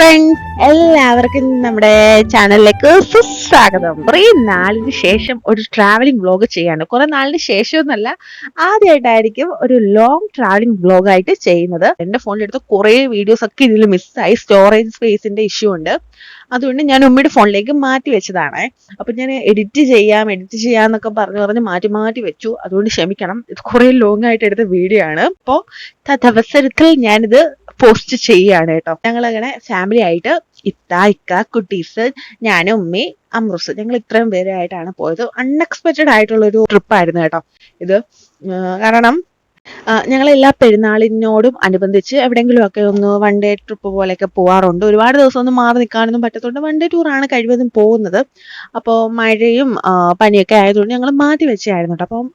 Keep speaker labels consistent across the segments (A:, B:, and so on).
A: Friends, എല്ലാവർക്കും നമ്മുടെ ചാനലിലേക്ക് സുസ്വാഗതം. കുറേ നാളിന് ശേഷം ഒരു ട്രാവലിംഗ് വ്ലോഗ് ചെയ്യാണ്. കുറെ നാളിന് ശേഷമൊന്നല്ല, ആദ്യമായിട്ടായിരിക്കും ഒരു ലോങ് ട്രാവലിംഗ് വ്ലോഗ് ആയിട്ട് ചെയ്യുന്നത്. എന്റെ ഫോണിലെടുത്ത് കുറേ വീഡിയോസ് ഒക്കെ ഇതിൽ മിസ്സായി. സ്റ്റോറേജ് സ്പേസിന്റെ ഇഷ്യൂ ഉണ്ട്. അതുകൊണ്ട് ഞാൻ ഉമ്മയുടെ ഫോണിലേക്ക് മാറ്റി വെച്ചതാണ്. അപ്പൊ ഞാൻ എഡിറ്റ് ചെയ്യാന്നൊക്കെ പറഞ്ഞ് മാറ്റി വെച്ചു. അതുകൊണ്ട് ക്ഷമിക്കണം, ഇത് കുറെ ലോങ് ആയിട്ട് എടുത്ത വീഡിയോ ആണ്. അപ്പോ തദവസരത്തിൽ ഞാനിത് പോസ്റ്റ് ചെയ്യാണ് കേട്ടോ. ഞങ്ങളങ്ങനെ ഫാമിലി ആയിട്ട് ഇക്ക, കുട്ടീസ്, ഞാനും ഉമ്മി, അമ്രൂസ്, ഞങ്ങൾ ഇത്രയും പേരായിട്ടാണ് പോയത്. അൺഎക്സ്പെക്റ്റഡ് ആയിട്ടുള്ള ഒരു ട്രിപ്പായിരുന്നു കേട്ടോ ഇത്. കാരണം ഞങ്ങൾ എല്ലാ പെരുന്നാളിനോടും അനുബന്ധിച്ച് എവിടെയെങ്കിലും ഒക്കെ ഒന്ന് വൺ ഡേ ട്രിപ്പ് പോലെയൊക്കെ പോവാറുണ്ട്. ഒരുപാട് ദിവസം ഒന്നും മാറി നിൽക്കാനൊന്നും പറ്റത്തോണ്ട് വൺ ഡേ ടൂറാണ് കഴിവതും പോകുന്നത്. അപ്പോൾ മഴയും പനിയൊക്കെ ആയതുകൊണ്ട് ഞങ്ങൾ മാറ്റി വെച്ചായിരുന്നു കേട്ടോ. അപ്പം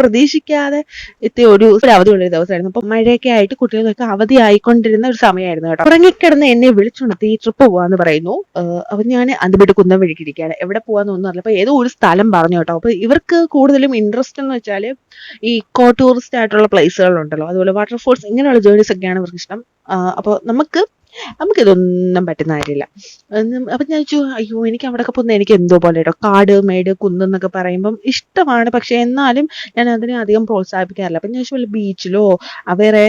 A: പ്രതീക്ഷിക്കാതെ എത്തിയ ഒരു അവധിയുള്ളൊരു ദിവസമായിരുന്നു. അപ്പം മഴയൊക്കെ ആയിട്ട് കുട്ടികൾക്കൊക്കെ അവധി ആയിക്കൊണ്ടിരുന്ന ഒരു സമയമായിരുന്നു കേട്ടോ. ഉറങ്ങിക്കിടന്ന് എന്നെ വിളിച്ചുണർത്തി ഈ ട്രിപ്പ് പോവാന്ന് പറയുന്നു. അപ്പൊ ഞാൻ അതുപിട്ട് കുന്നം വഴിക്കിരിക്കുകയാണ്. എവിടെ പോവാന്നൊന്നും അറിയില്ല. അപ്പൊ ഏതോ ഒരു സ്ഥലം പറഞ്ഞു കേട്ടോ. അപ്പൊ ഇവർക്ക് കൂടുതലും ഇൻട്രസ്റ്റ് എന്ന് വെച്ചാൽ ഈ ഇക്കോ ടൂറിസ്റ്റ് ആയിട്ടുള്ള പ്ലേസുകളുണ്ടല്ലോ, അതുപോലെ വാട്ടർഫോൾസ്, ഇങ്ങനെയുള്ള ജേർണീസ് ഒക്കെയാണ് ഇവർക്ക് ഇഷ്ടം. അപ്പോൾ നമുക്കിതൊന്നും പറ്റുന്ന കാര്യമില്ല. അപ്പൊ ഞാൻ ചോദിച്ചു, അയ്യോ എനിക്ക് അവിടെയൊക്കെ പോകുന്നത് എനിക്ക് എന്തോ പോലെ കേട്ടോ. കാട്, മേട്, കുന്നെന്നൊക്കെ പറയുമ്പം ഇഷ്ടമാണ്, പക്ഷെ എന്നാലും ഞാൻ അതിനെ അധികം പ്രോത്സാഹിപ്പിക്കാറില്ല. അപ്പൊ ഞാൻ ചോദിച്ചു ബീച്ചിലോ വേറെ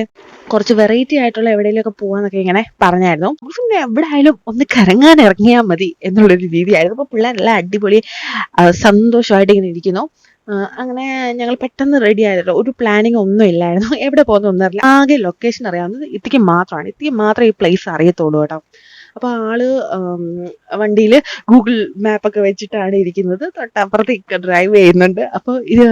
A: കുറച്ച് വെറൈറ്റി ആയിട്ടുള്ള എവിടെയെങ്കിലുമൊക്കെ പോവാന്നൊക്കെ ഇങ്ങനെ പറഞ്ഞായിരുന്നു. പിന്നെ എവിടെ ആയാലും ഒന്ന് കറങ്ങാൻ ഇറങ്ങിയാൽ മതി എന്നുള്ളൊരു രീതിയായിരുന്നു. അപ്പൊ പിള്ളേരെല്ലാം അടിപൊളി സന്തോഷമായിട്ട് ഇങ്ങനെ ഇരിക്കുന്നു. അങ്ങനെ ഞങ്ങൾ പെട്ടെന്ന് റെഡി ആയല്ലോ. ഒരു പ്ലാനിങ് ഒന്നും ഇല്ലായിരുന്നു. എവിടെ പോകുന്ന ഒന്നും അറിയില്ല. ആകെ ലൊക്കേഷൻ അറിയാവുന്നത് ഇത്തിക്ക് മാത്രമേ ഈ പ്ലേസ് അറിയത്തുള്ളൂ കേട്ടോ. അപ്പൊ ആള് വണ്ടിയിൽ ഗൂഗിൾ മാപ്പൊക്കെ വെച്ചിട്ടാണ് ഇരിക്കുന്നത്. തൊട്ടപ്പുറത്തേക്ക് ഡ്രൈവ് ചെയ്യുന്നുണ്ട്. അപ്പൊ ഇത്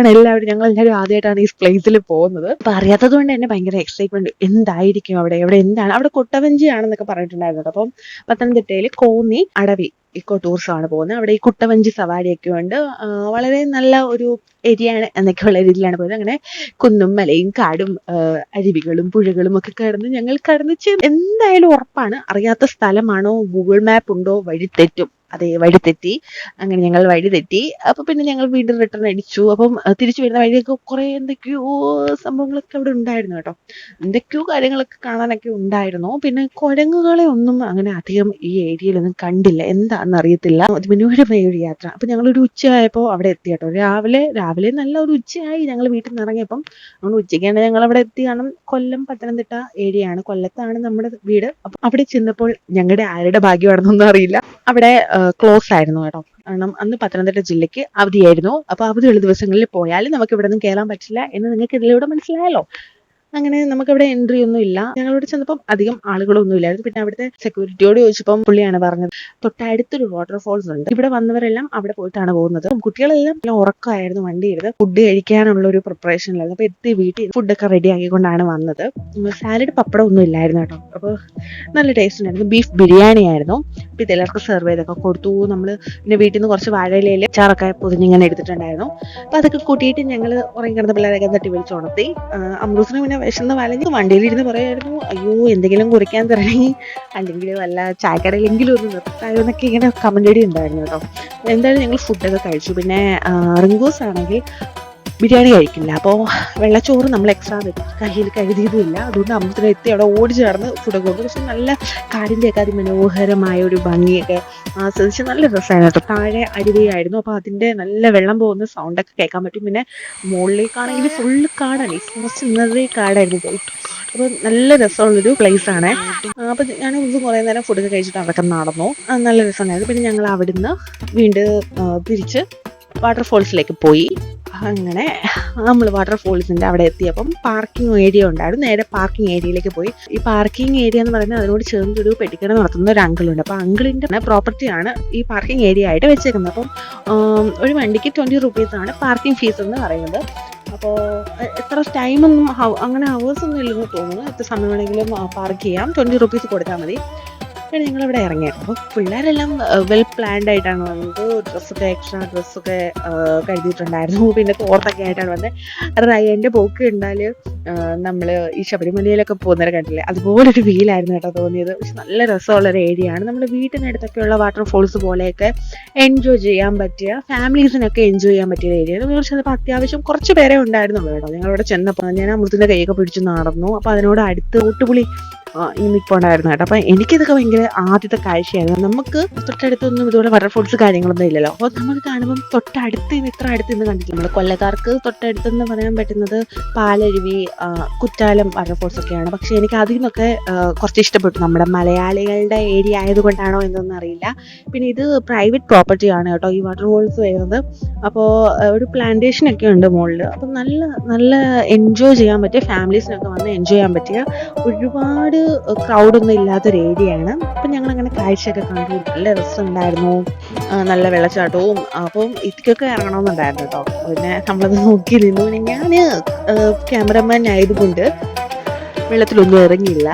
A: ഞങ്ങളെല്ലാവരും ആദ്യമായിട്ടാണ് ഈ പ്ലേസിൽ പോകുന്നത്. അപ്പൊ അറിയാത്തത് കൊണ്ട് തന്നെ ഭയങ്കര എക്സൈറ്റ്മെന്റ്. എന്തായിരിക്കും എന്താണ് അവിടെ കൊട്ടവഞ്ചിയാണെന്നൊക്കെ പറഞ്ഞിട്ടുണ്ടായിരുന്നു. അപ്പം പത്തനംതിട്ടയിൽ കോന്നി അടവി ഇക്കോ ടൂറിസം ആണ് പോകുന്നത്. അവിടെ ഈ കുട്ടവഞ്ചി സവാരിയൊക്കെ ഉണ്ട്. വളരെ നല്ല ഒരു ഏരിയയാണ് എന്നൊക്കെയുള്ള രീതിയിലാണ് പോയത്. അങ്ങനെ കുന്നും മലയും കാടും അരുവികളും പുഴകളും ഒക്കെ ഞങ്ങൾ എന്തായാലും ഉറപ്പാണ്, അറിയാത്ത സ്ഥലമാണോ, ഗൂഗിൾ മാപ്പ് ഉണ്ടോ, വഴിതെറ്റും. അതെ, വഴിതെറ്റി. അങ്ങനെ ഞങ്ങൾ വഴിതെറ്റി. അപ്പൊ പിന്നെ ഞങ്ങൾ വീണ്ടും റിട്ടേൺ അടിച്ചു. അപ്പം തിരിച്ചു വരുന്ന വഴിയൊക്കെ കുറെ എന്തൊക്കെയോ സംഭവങ്ങളൊക്കെ അവിടെ ഉണ്ടായിരുന്നു കേട്ടോ. എന്തൊക്കെയോ കാര്യങ്ങളൊക്കെ കാണാനൊക്കെ ഉണ്ടായിരുന്നു. പിന്നെ കുരങ്ങുകളെ ഒന്നും അങ്ങനെ അധികം ഈ ഏരിയയിലൊന്നും കണ്ടില്ല. എന്താണെന്ന് അറിയത്തില്ല. മനോഹരമായ ഒരു യാത്ര. അപ്പൊ ഞങ്ങളൊരു ഉച്ചയായപ്പോൾ അവിടെ എത്തി കേട്ടോ. രാവിലെ നല്ല ഒരു ഉച്ചയായി ഞങ്ങൾ വീട്ടിൽ നിന്ന് ഇറങ്ങിയപ്പം. നമ്മൾ ഉച്ചയ്ക്കാണ് ഞങ്ങൾ അവിടെ എത്തി. കാരണം കൊല്ലം പത്തനംതിട്ട ഏരിയയാണ്, കൊല്ലത്താണ് നമ്മുടെ വീട്. അപ്പൊ അവിടെ ചെന്നപ്പോൾ ഞങ്ങളുടെ ആരുടെ ഭാഗ്യമാണെന്നൊന്നും അറിയില്ല, അവിടെ ക്ലോസ് ആയിരുന്നു കേട്ടോ. കാരണം അന്ന് പത്തനംതിട്ട ജില്ലയ്ക്ക് അവധിയായിരുന്നു. അപ്പൊ അവധിയുള്ള ദിവസങ്ങളിൽ പോയാലും നമുക്ക് ഇവിടെ നിന്ന് കയറാൻ പറ്റില്ല എന്ന് നിങ്ങൾക്ക് ഇതിലൂടെ മനസ്സിലായല്ലോ. അങ്ങനെ നമുക്കവിടെ എൻട്രി ഒന്നും ഇല്ല. ഞങ്ങളിവിടെ ചെന്നപ്പം അധികം ആളുകളൊന്നും ഇല്ലായിരുന്നു. പിന്നെ അവിടുത്തെ സെക്യൂരിറ്റിയോട് ചോദിച്ചപ്പം പുള്ളിയാണ് പറഞ്ഞത്, തൊട്ടടുത്തൊരു വാട്ടർഫോൾസ് ഉണ്ട്, ഇവിടെ വന്നവരെല്ലാം അവിടെ പോയിട്ടാണ് പോകുന്നത്. കുട്ടികളെല്ലാം ഉറക്കമായിരുന്നു വണ്ടിയിരുന്ന്. ഫുഡ് കഴിക്കാനുള്ള ഒരു പ്രിപ്പറേഷനിലായിരുന്നു. അപ്പൊ എത്തി വീട്ടിൽ ഫുഡൊക്കെ റെഡി ആക്കിക്കൊണ്ടാണ് വന്നത്. സാലഡ് പപ്പടം ഒന്നും ഇല്ലായിരുന്നു കേട്ടോ. അപ്പോൾ നല്ല ടേസ്റ്റ് ഉണ്ടായിരുന്നു. ബീഫ് ബിരിയാണി ആയിരുന്നു. അപ്പൊ ഇതെല്ലാവർക്കും സെർവ് ചെയ്തൊക്കെ കൊടുത്തു. നമ്മൾ പിന്നെ വീട്ടിൽ നിന്ന് കുറച്ച് വാഴയിലയിൽ ചാറൊക്കെ പൊതിഞ്ഞിങ്ങനെ എടുത്തിട്ടുണ്ടായിരുന്നു. അപ്പൊ അതൊക്കെ കൂട്ടിയിട്ട് ഞങ്ങൾ ഉറങ്ങി കിടന്ന പിള്ളേരൊക്കെ തട്ടി വിളിച്ചുണർത്തി. അമ്രൂസിന് പിന്നെ വിശന്ന് വലഞ്ഞ് വണ്ടിയിലിരുന്ന് പറയായിരുന്നു, അയ്യോ എന്തെങ്കിലും കുറിക്കാൻ തരണേ, അല്ലെങ്കിൽ വല്ല ചായക്കടയിലെങ്കിലും ഒന്ന് നിർത്തായോ എന്നൊക്കെ ഇങ്ങനെ കമന്റ് അടി ഉണ്ടായിരുന്നു കേട്ടോ. എന്തായാലും ഞങ്ങൾ ഫുഡൊക്കെ കഴിച്ചു. പിന്നെ റിങ്കൂസ് ആണെങ്കിൽ ബിരിയാണി കഴിക്കില്ല. അപ്പോൾ വെള്ളച്ചോറ് നമ്മൾ എക്സ്ട്രാ കയ്യിൽ കരുതിയതുമില്ല. അതുകൊണ്ട് അമ്പലത്തിൽ എത്തി അവിടെ ഓടിച്ച് നടന്ന് ഫുഡൊക്കെ കൊടുക്കും. പക്ഷെ നല്ല കാടിൻ്റെയൊക്കെ അതിമനോഹരമായ ഒരു ഭംഗിയൊക്കെ ആസ്വദിച്ച് നല്ല രസമായിരുന്നു കേട്ടോ. താഴെ അരുവിയായിരുന്നു. അപ്പോൾ അതിൻ്റെ നല്ല വെള്ളം പോകുന്ന സൗണ്ടൊക്കെ കേൾക്കാൻ പറ്റും. പിന്നെ മുകളിലേക്കാണെങ്കിൽ ഫുള്ള് കാടാണ്. കുറച്ച് നിറയെ കാടായിരുന്നു. അപ്പോൾ നല്ല രസമുള്ളൊരു പ്ലേസ് ആണ്. അപ്പോൾ ഞാൻ കുറേ നേരം ഫുഡൊക്കെ കഴിച്ചിട്ട് അതൊക്കെ നടന്നു. നല്ല രസമുണ്ടായിരുന്നു. പിന്നെ ഞങ്ങൾ അവിടുന്ന് വീണ്ടും തിരിച്ച് വാട്ടർഫോൾസിലേക്ക് പോയി. അങ്ങനെ നമ്മൾ വാട്ടർഫോൾസിൻ്റെ അവിടെ എത്തിയപ്പം പാർക്കിംഗ് ഏരിയ ഉണ്ടായിരുന്നു. നേരെ പാർക്കിംഗ് ഏരിയയിലേക്ക് പോയി. ഈ പാർക്കിംഗ് ഏരിയ എന്ന് പറയുന്നത് അതിനോട് ചേർന്നൊരു പെട്ടിക്കട നടത്തുന്ന ഒരു അങ്കിളുണ്ട്. അപ്പോൾ അങ്കിളിൻ്റെ പ്രോപ്പർട്ടിയാണ് ഈ പാർക്കിംഗ് ഏരിയ ആയിട്ട് വെച്ചേക്കുന്നത്. അപ്പം ഒരു വണ്ടിക്ക് 20 rupees പാർക്കിംഗ് ഫീസ് എന്ന് പറയുന്നത്. അപ്പോൾ എത്ര ടൈമൊന്നും അങ്ങനെ ഹവേഴ്സ് ഒന്നും ഇല്ലെന്ന് തോന്നുന്നു. എത്ര സമയം വേണമെങ്കിലും പാർക്ക് ചെയ്യാം. 20 rupees കൊടുത്താൽ മതി. പിന്നെ ഞങ്ങളിവിടെ ഇറങ്ങിയായിരുന്നു. അപ്പോൾ പിള്ളേരെല്ലാം വെൽ പ്ലാൻഡ് ആയിട്ടാണ് വന്നത്. എക്സ്ട്രാ ഡ്രസ്സൊക്കെ കരുതിയിട്ടുണ്ടായിരുന്നു. പിന്നെ തോർത്തൊക്കെ ആയിട്ടാണ് വന്നത്. റയൻ്റെ പോക്ക് കണ്ടാൽ നമ്മൾ ഈ ശബരിമലയിലൊക്കെ പോകുന്നവരെ കണ്ടില്ലേ, അതുപോലൊരു ഫീലായിരുന്നു കേട്ടോ തോന്നിയത്. പക്ഷെ നല്ല രസമുള്ളൊരു ഏരിയ ആണ്. നമ്മുടെ വീട്ടിനടുത്തൊക്കെയുള്ള വാട്ടർഫോൾസ് പോലെയൊക്കെ എൻജോയ് ചെയ്യാൻ പറ്റിയ, ഫാമിലീസിനൊക്കെ എൻജോയ് ചെയ്യാൻ പറ്റിയ ഏരിയ. നമ്മൾ ചെന്നപ്പോൾ അത്യാവശ്യം കുറച്ച് പേരെ ഉണ്ടായിരുന്നുള്ളൂ കേട്ടോ. ഞങ്ങളിവിടെ ചെന്നപ്പോൾ ഞാൻ അമൃതത്തിൻ്റെ കൈയൊക്കെ പിടിച്ച് നടന്നു. അപ്പോൾ അതിനോട് അടുത്ത് ഊട്ടുപുളി ഇങ്ങനെ നിൽപ്പുണ്ടായിരുന്നു കേട്ടോ. അപ്പം എനിക്കിതൊക്കെ ഭയങ്കര ആദ്യത്തെ കാഴ്ചയായിരുന്നു. നമുക്ക് തൊട്ടടുത്തൊന്നും ഇതുപോലെ വാട്ടർഫോൾസ് കാര്യങ്ങളൊന്നും ഇല്ലല്ലോ. അപ്പോൾ നമ്മൾ കാണുമ്പം തൊട്ടടുത്ത് ഇത്ര അടുത്ത് നിന്ന് കണ്ടിട്ടില്ല. നമ്മൾ കൊല്ലക്കാർക്ക് തൊട്ടടുത്തെന്ന് പറയാൻ പറ്റുന്നത് പാലരുവി, കുറ്റാലം വാട്ടർഫോൾസ് ഒക്കെയാണ്. പക്ഷെ എനിക്ക് അതിൽ നിന്നൊക്കെ കുറച്ച് ഇഷ്ടപ്പെട്ടു. നമ്മുടെ മലയാളികളുടെ ഏരിയ ആയതുകൊണ്ടാണോ എന്നൊന്നും അറിയില്ല. പിന്നെ ഇത് പ്രൈവറ്റ് പ്രോപ്പർട്ടി ആണ് കേട്ടോ ഈ വാട്ടർഫോൾസ് വരുന്നത്. അപ്പോൾ ഒരു പ്ലാന്റേഷനൊക്കെ ഉണ്ട് മുകളിൽ. അപ്പം നല്ല നല്ല എൻജോയ് ചെയ്യാൻ പറ്റിയ, ഫാമിലീസിനൊക്കെ വന്ന് എൻജോയ് ചെയ്യാൻ പറ്റിയ, ഒരുപാട് ക്രൗഡൊന്നും ഇല്ലാത്തൊരു ഏരിയയാണ്. അപ്പം ഞങ്ങളങ്ങനെ കാഴ്ചയൊക്കെ കണ്ടു. നല്ല രസമുണ്ടായിരുന്നു, നല്ല വെള്ളച്ചാട്ടവും. അപ്പം ഇതിക്കൊക്കെ ഇറങ്ങണമെന്നുണ്ടായിരുന്നു കേട്ടോ. പിന്നെ നമ്മളത് നോക്കി നിന്നു. ഞാൻ ക്യാമറമാൻ ആയതുകൊണ്ട് വെള്ളത്തിലൊന്നും ഇറങ്ങിയില്ല.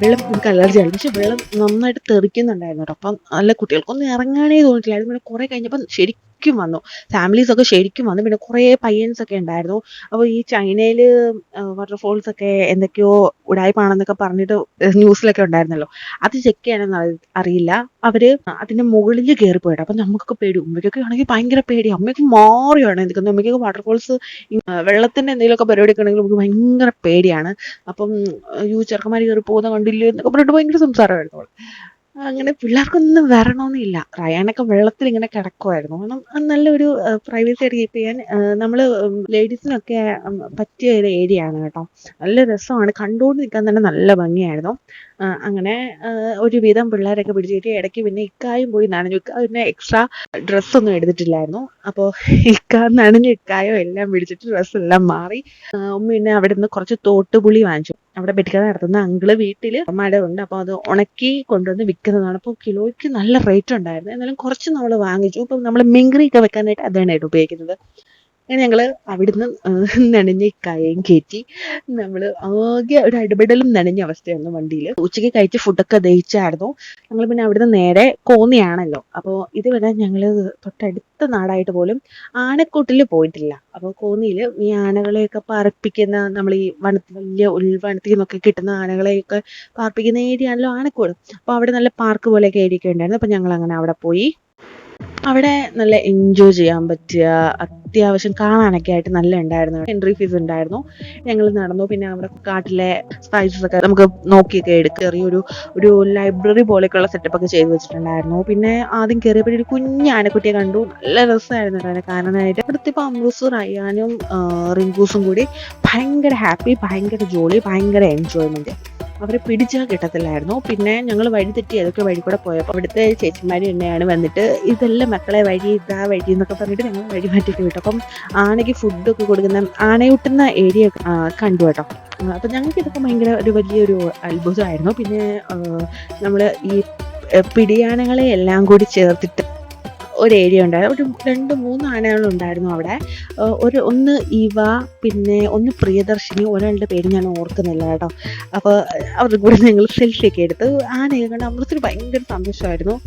A: വെള്ളം നമുക്ക് അലർജിയാണ്. പക്ഷെ വെള്ളം നന്നായിട്ട് തെറിക്കുന്നുണ്ടായിരുന്നു കേട്ടോ. അപ്പം നല്ല കുട്ടികൾക്കൊന്നും ഇറങ്ങാനേ തോന്നിയിട്ടില്ലായിരുന്നു. പിന്നെ കുറേ കഴിഞ്ഞപ്പം ശരിക്കും വന്നു, ഫാമിലീസൊക്കെ ശരിക്കും വന്നു. പിന്നെ കുറേ പയ്യൻസൊക്കെ ഉണ്ടായിരുന്നു. അപ്പോൾ ഈ ചൈനയിൽ വാട്ടർഫോൾസ് ഒക്കെ എന്തൊക്കെയോ ഉടായ്പാണെന്നൊക്കെ പറഞ്ഞിട്ട് ന്യൂസിലൊക്കെ ഉണ്ടായിരുന്നല്ലോ. അത് ചെക്ക് ചെയ്യാനൊന്നും അറിയില്ല. അവര് അതിന്റെ മുകളിൽ കയറി പോയിട്ട്. അപ്പം നമുക്കൊക്കെ പേടി. ഉമ്മയ്ക്കൊക്കെ ആണെങ്കിൽ ഭയങ്കര പേടി. അമ്മയ്ക്ക് മാറിയാണ് നിൽക്കുന്നത്. അമ്മയ്ക്കൊക്കെ വാട്ടർഫോൾസ് വെള്ളത്തിന്റെ എന്തെങ്കിലുമൊക്കെ പരിപാടിയൊക്കെ ഉണ്ടെങ്കിൽ നമുക്ക് ഭയങ്കര പേടിയാണ്. അപ്പം ചെറുക്കന്മാർ കയറി പോകുന്ന കണ്ടില്ലേ എന്നൊക്കെ പറഞ്ഞിട്ട് ഭയങ്കര സംസാരമായിരുന്നു. അങ്ങനെ പിള്ളേർക്കൊന്നും വരണമെന്നില്ല. റയാനൊക്കെ വെള്ളത്തിൽ ഇങ്ങനെ കിടക്കുമായിരുന്നു. കാരണം നല്ലൊരു പ്രൈവസി ആയിട്ട് കീപ്പ് ചെയ്യാൻ നമ്മൾ ലേഡീസിനൊക്കെ പറ്റിയ ഒരു ഏരിയ ആണ് കേട്ടോ. നല്ല രസമാണ്, കണ്ടുകൊണ്ട് നിൽക്കാൻ തന്നെ നല്ല ഭംഗിയായിരുന്നു. അങ്ങനെ ഒരുവിധം പിള്ളേരൊക്കെ പിടിച്ചിട്ട് ഇടയ്ക്ക് പിന്നെ ഇക്കായും പോയി നനഞ്ഞു. ഇക്ക പിന്നെ എക്സ്ട്രാ ഡ്രസ്സൊന്നും എടുത്തിട്ടില്ലായിരുന്നു. അപ്പോൾ നനഞ്ഞ ഇക്കായോ എല്ലാം പിടിച്ചിട്ട് ഡ്രസ്സെല്ലാം മാറി. പിന്നെ അവിടെ നിന്ന് കുറച്ച് തോട്ടുപുളി വാങ്ങിച്ചു. അവിടെ പെട്ടിക്കട നടത്തുന്ന അങ്കിള് വീട്ടിൽ മരമുണ്ട്. അപ്പോൾ അത് ഉണക്കി കൊണ്ടുവന്ന് വിൽക്കുന്നതാണ്. അപ്പോൾ കിലോയ്ക്ക് നല്ല റേറ്റ് ഉണ്ടായിരുന്നു. എന്നാലും കുറച്ച് നമ്മൾ വാങ്ങിച്ചു. ഇപ്പം നമ്മൾ മിങ്ക്രിയൊക്കെ വെക്കാനായിട്ട് അതാണ് ഉപയോഗിക്കുന്നത്. അങ്ങനെ ഞങ്ങൾ അവിടുന്ന് നനഞ്ഞ ഇക്കായയും കയറ്റി. നമ്മൾ ആകെ ഒരു അടിപെടലും നനഞ്ഞ അവസ്ഥയായിരുന്നു വണ്ടിയിൽ. ഉച്ചയ്ക്ക് കഴിച്ച് ഫുഡൊക്കെ ദഹിച്ചായിരുന്നു. ഞങ്ങൾ പിന്നെ അവിടുന്ന് നേരെ കോന്നിയാണല്ലോ. അപ്പോൾ ഇതുവരെ ഞങ്ങൾ തൊട്ടടുത്ത നാടായിട്ട് പോലും ആനക്കൂട്ടിൽ പോയിട്ടില്ല. അപ്പോൾ കോന്നിയിൽ ഈ ആനകളെയൊക്കെ പാർപ്പിക്കുന്ന, നമ്മൾ ഈ വലിയ ഉൾവനത്തിൽ നിന്നൊക്കെ കിട്ടുന്ന ആനകളെയൊക്കെ പാർപ്പിക്കുന്ന ഏരിയ ആണല്ലോ ആനക്കൂട്. അപ്പോൾ അവിടെ നല്ല പാർക്ക് പോലെയൊക്കെ ഏരിയ ഉണ്ടായിരുന്നു. അപ്പോൾ ഞങ്ങൾ അങ്ങനെ അവിടെ പോയി. അവിടെ നല്ല എൻജോയ് ചെയ്യാൻ പറ്റിയ, അത്യാവശ്യം കാണാനൊക്കെ ആയിട്ട് നല്ല ഉണ്ടായിരുന്നു. എൻട്രി ഫീസ് ഉണ്ടായിരുന്നു. ഞങ്ങൾ നടന്നു. പിന്നെ അവിടെ കാട്ടിലെ സ്പൈസസ് ഒക്കെ നമുക്ക് നോക്കിയൊക്കെ എടുക്കുക. ചെറിയൊരു ലൈബ്രറി പോലെയൊക്കെയുള്ള സെറ്റപ്പ് ഒക്കെ ചെയ്ത് വെച്ചിട്ടുണ്ടായിരുന്നു. പിന്നെ ആദ്യം കയറിയപ്പോൾ ഒരു കുഞ്ഞ് ആനക്കുട്ടിയെ കണ്ടു. നല്ല രസമായിരുന്നു അതിനെ കാണാനായിട്ട്. അവിടുത്തെ ഇപ്പോൾ അമ്രൂസ്, റയാനും റിങ്കൂസും കൂടി ഭയങ്കര ഹാപ്പി, ഭയങ്കര ജോളി, ഭയങ്കര എൻജോയ്മെന്റ്. അവരെ പിടിച്ചാൽ കിട്ടത്തില്ലായിരുന്നു. പിന്നെ ഞങ്ങൾ വഴി തെറ്റി ഏതൊക്കെ വഴി കൂടെ പോയപ്പോൾ അവിടുത്തെ ചേച്ചിമാർ തന്നെയാണ് വന്നിട്ട് ഇതെല്ലാം മക്കളെ വഴി ഇതാ വഴി എന്നൊക്കെ പറഞ്ഞിട്ട് ഞങ്ങൾ വഴി മാറ്റിയിട്ട് വിട്ടു. അപ്പം ആനയ്ക്ക് ഫുഡൊക്കെ കൊടുക്കുന്ന, ആനയൂട്ടുന്ന ഏരിയ കണ്ടു കേട്ടോ. അപ്പം ഞങ്ങൾക്ക് ഇതൊക്കെ ഭയങ്കര ഒരു വലിയൊരു അത്ഭുതമായിരുന്നു. പിന്നെ നമ്മൾ ഈ പിടിയാനകളെ എല്ലാം കൂടി ചേർത്തിട്ട് ഒരു ഏരിയ ഉണ്ടായിരുന്നു. ഒരു 2-3 ആനകളുണ്ടായിരുന്നു അവിടെ. ഒന്ന് ഇവ, പിന്നെ ഒന്ന് പ്രിയദർശിനി, ഒരാളുടെ പേര് ഞാൻ ഓർക്കുന്നില്ല കേട്ടോ. അപ്പോൾ അവരുടെ കൂടെ ഞങ്ങൾ സെൽഫിയൊക്കെ എടുത്ത്. ആനയെ കണ്ട് അമൃതത്തിന് ഭയങ്കര സന്തോഷമായിരുന്നു.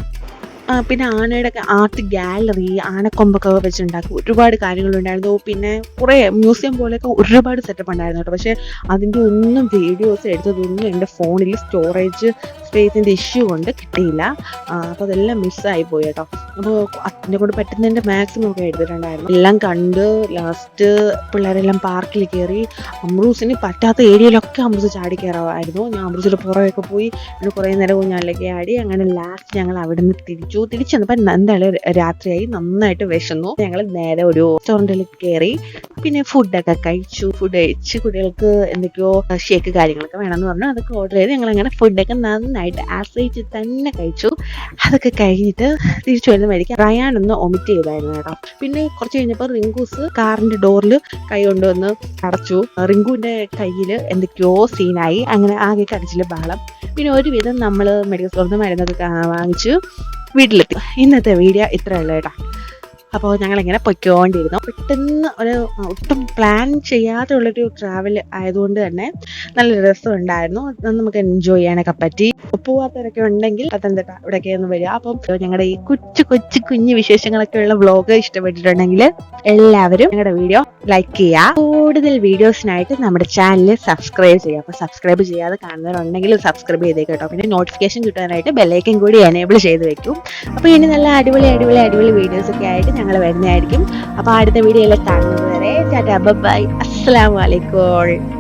A: പിന്നെ ആനയുടെ ആർട്ട് ഗാലറി, ആനക്കൊമ്പൊക്കെ വെച്ചുണ്ടാക്കും, ഒരുപാട് കാര്യങ്ങളുണ്ടായിരുന്നു. പിന്നെ കുറേ മ്യൂസിയം പോലെയൊക്കെ ഒരുപാട് സെറ്റപ്പ് ഉണ്ടായിരുന്നു കേട്ടോ. പക്ഷേ അതിൻ്റെ ഒന്നും വീഡിയോസ് എടുത്തതൊന്നും എൻ്റെ ഫോണിൽ സ്റ്റോറേജ് സ്പേസിൻ്റെ ഇഷ്യൂ കൊണ്ട് കിട്ടിയില്ല. അപ്പോൾ അതെല്ലാം മിസ്സായി പോയി കേട്ടോ. അപ്പോൾ അതിനെ കൊണ്ട് പറ്റുന്നതിൻ്റെ മാക്സിമം ഒക്കെ എടുത്തിട്ടുണ്ടായിരുന്നു. എല്ലാം കണ്ട് ലാസ്റ്റ് പിള്ളേരെല്ലാം പാർക്കിൽ കയറി. അമ്രൂസിന് പറ്റാത്ത ഏരിയയിലൊക്കെ അമ്രൂസ് ചാടി കയറാമായിരുന്നു. ഞാൻ അമ്രൂസിൻ്റെ പുറകെയൊക്കെ പോയി. പിന്നെ കുറേ നേരം ഊഞ്ഞാലിലേക്ക് ആടി. അങ്ങനെ ലാസ്റ്റ് ഞങ്ങൾ അവിടെ നിന്ന് തിരിച്ചു വന്നപ്പോൾ എന്തായാലും രാത്രിയായി, നന്നായിട്ട് വിശന്നു. ഞങ്ങൾ നേരെ ഒരു റെസ്റ്റോറൻറ്റിലേക്ക് കയറി. പിന്നെ ഫുഡൊക്കെ കഴിച്ചു. ഫുഡ് കഴിച്ച് കുട്ടികൾക്ക് എന്തൊക്കെയോ ഷേക്ക് കാര്യങ്ങളൊക്കെ വേണമെന്ന് പറഞ്ഞു. അതൊക്കെ ഓർഡർ ചെയ്ത് ഞങ്ങളങ്ങനെ ഫുഡൊക്കെ നന്നായിട്ട് ആശ്രയിച്ച് തന്നെ കഴിച്ചു. അതൊക്കെ കഴിഞ്ഞിട്ട് തിരിച്ചു വരുന്ന വഴിക്ക് റയാനൊന്ന് ഒമിറ്റ് ചെയ്തായിരുന്നു കേട്ടോ. പിന്നെ കുറച്ച് കഴിഞ്ഞപ്പോൾ റിങ്കൂസ് കാറിൻ്റെ ഡോറിൽ കൈ കൊണ്ടുവന്ന് അടച്ചു. റിങ്കുവിൻ്റെ കയ്യിൽ എന്തൊക്കെയോ സീനായി. അങ്ങനെ ആകെ കരച്ചിൽ ബഹളം. പിന്നെ ഒരുവിധം നമ്മൾ മെഡിക്കൽ സ്റ്റോറിൽ നിന്ന് മരുന്നൊക്കെ വാങ്ങിച്ചു വീട്ടിലെത്തി. ഇന്നത്തെ വീഡിയോ ഇത്രയുള്ളൂ കേട്ടോ. അപ്പോൾ ഞങ്ങളിങ്ങനെ പൊയ്ക്കൊണ്ടിരുന്നു. പെട്ടെന്ന് ഒട്ടും പ്ലാൻ ചെയ്യാതെ ഉള്ളൊരു ട്രാവൽ ആയതുകൊണ്ട് തന്നെ നല്ല രസമുണ്ടായിരുന്നു. നമുക്ക് എൻജോയ് ചെയ്യാനൊക്കെ പറ്റി. പോവാത്തവരൊക്കെ ഉണ്ടെങ്കിൽ പത്തനംതിട്ട ഇവിടെയൊക്കെ ഒന്ന് വരിക. അപ്പം ഞങ്ങളുടെ ഈ കുഞ്ഞു വിശേഷങ്ങളൊക്കെ ഉള്ള വ്ളോഗ് ഇഷ്ടപ്പെട്ടിട്ടുണ്ടെങ്കിൽ എല്ലാവരും ഞങ്ങളുടെ വീഡിയോ ലൈക്ക് ചെയ്യുക. കൂടുതൽ വീഡിയോസിനായിട്ട് നമ്മുടെ ചാനൽ സബ്സ്ക്രൈബ് ചെയ്യുക. അപ്പോൾ സബ്സ്ക്രൈബ് ചെയ്യാതെ കാണുന്നവരുണ്ടെങ്കിൽ സബ്സ്ക്രൈബ് ചെയ്തേക്ക് കേട്ടോ. പിന്നെ നോട്ടിഫിക്കേഷൻ കിട്ടാനായിട്ട് ബെല്ലൈക്കൻ കൂടി എനേബിൾ ചെയ്ത് വെക്കും. അപ്പോൾ ഇനി നല്ല അടിപൊളി വീഡിയോസൊക്കെ ആയിട്ട് ഞങ്ങൾ വരുന്നതായിരിക്കും. അപ്പോൾ അടുത്ത വീഡിയോയിൽ കാണുന്നത് വരെ ടാറ്റാ ബൈ, അസ്സലാമു അലൈക്കും.